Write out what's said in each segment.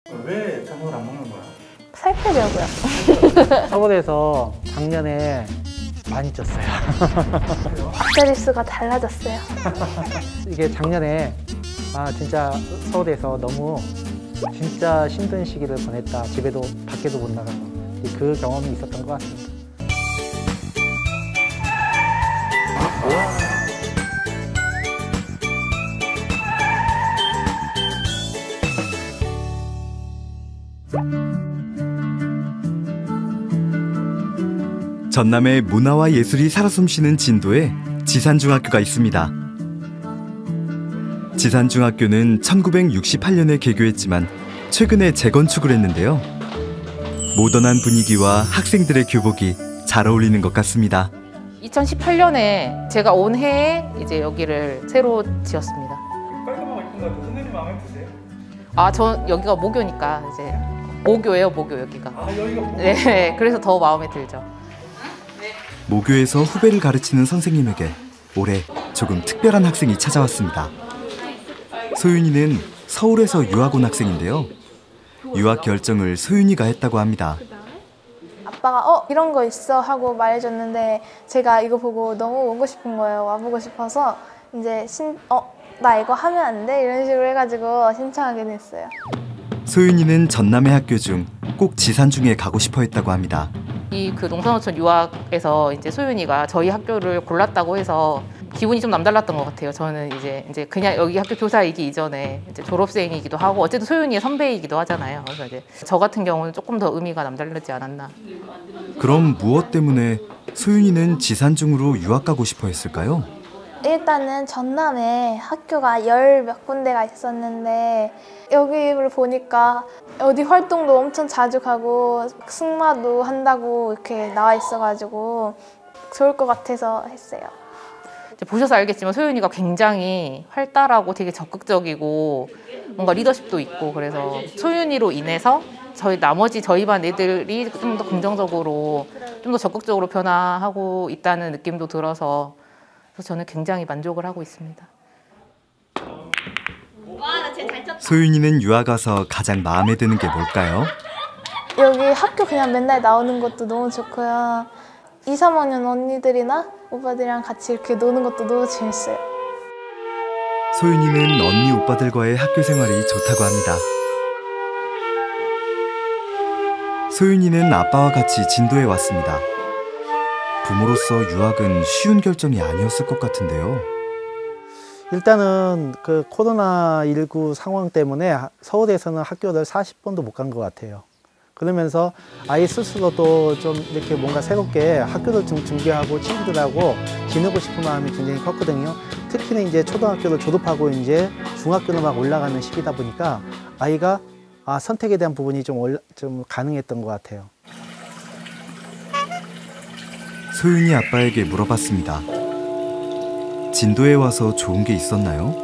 왜 저녁을 안 먹는 거야? 살 빼려고요. 서울에서 작년에 많이 쪘어요. 밥자릿수가 달라졌어요. 이게 작년에 진짜 서울에서 너무 진짜 힘든 시기를 보냈다. 집에도 밖에도 못 나가고 그 경험이 있었던 것 같습니다. 전남의 문화와 예술이 살아 숨쉬는 진도에 지산중학교가 있습니다. 지산중학교는 1968년에 개교했지만 최근에 재건축을 했는데요. 모던한 분위기와 학생들의 교복이 잘 어울리는 것 같습니다. 2018년에 제가 온 해에 이제 여기를 새로 지었습니다. 깔끔하고 이쁜 것 같아요. 선생님 마음에 드세요? 저 여기가 모교니까 이제 모교예요, 모교 여기가. 여기가 뭐? 네, 그래서 더 마음에 들죠. 모교에서 후배를 가르치는 선생님에게 올해 조금 특별한 학생이 찾아왔습니다. 소윤이는 서울에서 유학 온 학생인데요. 유학 결정을 소윤이가 했다고 합니다. 아빠가 이런 거 있어 하고 말해줬는데 제가 이거 보고 너무 오고 싶은 거예요. 와보고 싶어서 이제 나 이거 하면 안 돼? 이런 식으로 해가지고 신청하게 됐어요. 소윤이는 전남의 학교 중 꼭 지산중에 가고 싶어 했다고 합니다. 그 농산어촌 유학에서 이제 소윤이가 저희 학교를 골랐다고 해서 기분이 좀 남달랐던 것 같아요. 저는 이제 그냥 여기 학교 교사이기 이전에 이제 졸업생이기도 하고 어쨌든 소윤이의 선배이기도 하잖아요. 그래서 이제 저 같은 경우는 조금 더 의미가 남다르지 않았나. 그럼 무엇 때문에 소윤이는 지산중으로 유학 가고 싶어 했을까요? 일단은 전남에 학교가 10몇 군데가 있었는데 여기를 보니까 어디 활동도 엄청 자주 가고 승마도 한다고 이렇게 나와 있어가지고 좋을 것 같아서 했어요. 보셔서 알겠지만 소윤이가 굉장히 활달하고 되게 적극적이고 뭔가 리더십도 있고 그래서 소윤이로 인해서 저희 반 애들이 좀 더 긍정적으로 좀 더 적극적으로 변화하고 있다는 느낌도 들어서 저는 굉장히 만족을 하고 있습니다. 소윤이는 유학 가서 가장 마음에 드는 게 뭘까요? 여기 학교 그냥 맨날 나오는 것도 너무 좋고요. 2, 3학년 언니들이나 오빠들이랑 같이 이렇게 노는 것도 너무 재밌어요. 소윤이는 언니 오빠들과의 학교 생활이 좋다고 합니다. 소윤이는 아빠와 같이 진도에 왔습니다. 부모로서 유학은 쉬운 결정이 아니었을 것 같은데요. 일단은 그 코로나19 상황 때문에 서울에서는 학교를 40번도 못 간 것 같아요. 그러면서 아이 스스로도 좀 이렇게 뭔가 새롭게 학교를 좀 준비하고 친구들하고 지내고 싶은 마음이 굉장히 컸거든요. 특히나 이제 초등학교를 졸업하고 이제 중학교로 막 올라가는 시기다 보니까 아이가 선택에 대한 부분이 좀 가능했던 것 같아요. 소윤이 아빠에게 물어봤습니다. 진도에 와서 좋은 게 있었나요?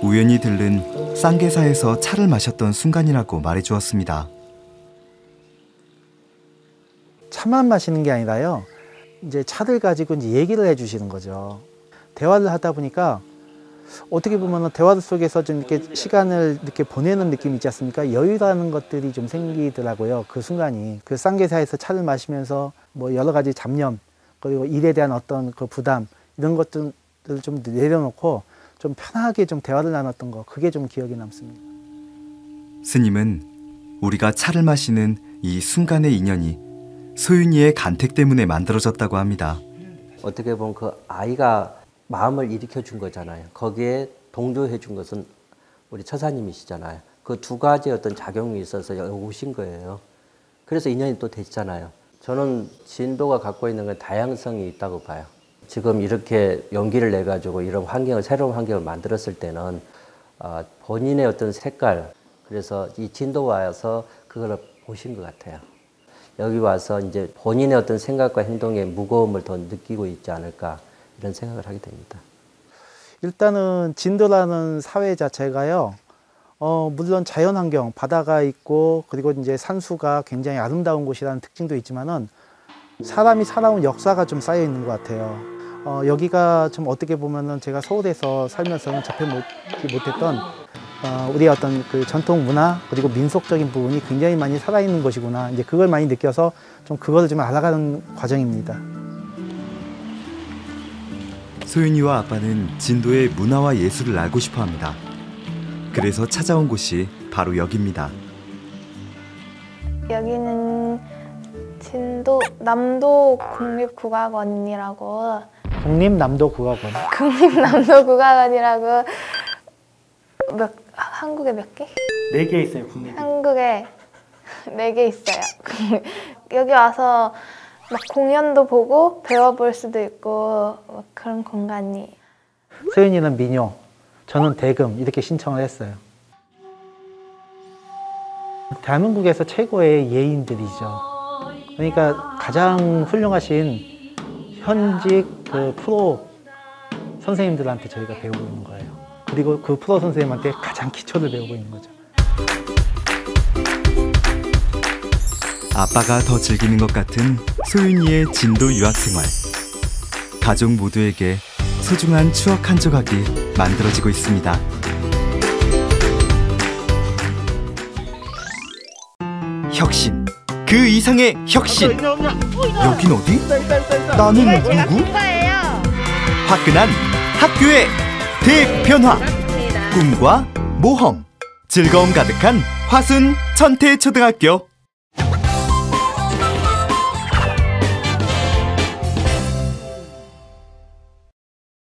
우연히 들른 쌍계사에서 차를 마셨던 순간이라고 말해주었습니다. 차만 마시는 게 아니라요. 이제 차를 가지고 이제 얘기를 해주시는 거죠. 대화를 하다 보니까 어떻게 보면 대화 속에서 좀 이렇게 시간을 이렇게 보내는 느낌이 있지 않습니까? 여유라는 것들이 좀 생기더라고요. 그 순간이. 그 쌍계사에서 차를 마시면서 뭐 여러 가지 잡념, 그리고 일에 대한 어떤 그 부담, 이런 것들을 좀 내려놓고 좀 편하게 좀 대화를 나눴던 거, 그게 좀 기억에 남습니다. 스님은 우리가 차를 마시는 이 순간의 인연이 소윤이의 간택 때문에 만들어졌다고 합니다. 어떻게 보면 그 아이가 마음을 일으켜 준 거잖아요. 거기에 동조해 준 것은 우리 처사님이시잖아요. 그 두 가지 어떤 작용이 있어서 여기 오신 거예요. 그래서 인연이 또 됐잖아요. 저는 진도가 갖고 있는 건 다양성이 있다고 봐요. 지금 이렇게 용기를 내가지고 이런 환경을, 새로운 환경을 만들었을 때는 본인의 어떤 색깔, 그래서 이 진도 와서 그걸 보신 것 같아요. 여기 와서 이제 본인의 어떤 생각과 행동의 무거움을 더 느끼고 있지 않을까, 이런 생각을 하게 됩니다. 일단은 진도라는 사회 자체가요. 물론 자연환경, 바다가 있고 그리고 이제 산수가 굉장히 아름다운 곳이라는 특징도 있지만은 사람이 살아온 역사가 좀 쌓여 있는 것 같아요. 여기가 좀 어떻게 보면은 제가 서울에서 살면서는 접해 못했던 우리의 어떤 그 전통 문화 그리고 민속적인 부분이 굉장히 많이 살아있는 곳이구나. 이제 그걸 많이 느껴서 좀 그거를 좀 알아가는 과정입니다. 소윤이와 아빠는 진도의 문화와 예술을 알고 싶어 합니다. 그래서 찾아온 곳이 바로 여기입니다. 여기는 진도 남도 국립국악원이라고 국립남도국악원. 국립남도국악원이라고 한국에 몇 개? 4개 있어요, 국립. 한국에 4개 있어요. 여기 와서 막 공연도 보고 배워볼 수도 있고 막 그런 공간이. 소윤이는 민요, 저는 대금 이렇게 신청을 했어요. 대한민국에서 최고의 예인들이죠. 그러니까 가장 훌륭하신 현직 그 프로 선생님들한테 저희가 배우고 있는 거예요. 그리고 그 프로 선생님한테 가장 기초를 배우고 있는 거죠. 아빠가 더 즐기는 것 같은 소윤이의 진도 유학생활. 가족 모두에게 소중한 추억 한 조각이 만들어지고 있습니다. 혁신, 그 이상의 혁신. 여긴 어디? 나는 누구? 화끈한 학교의 대변화. 꿈과 모험, 즐거움 가득한 화순 천태초등학교.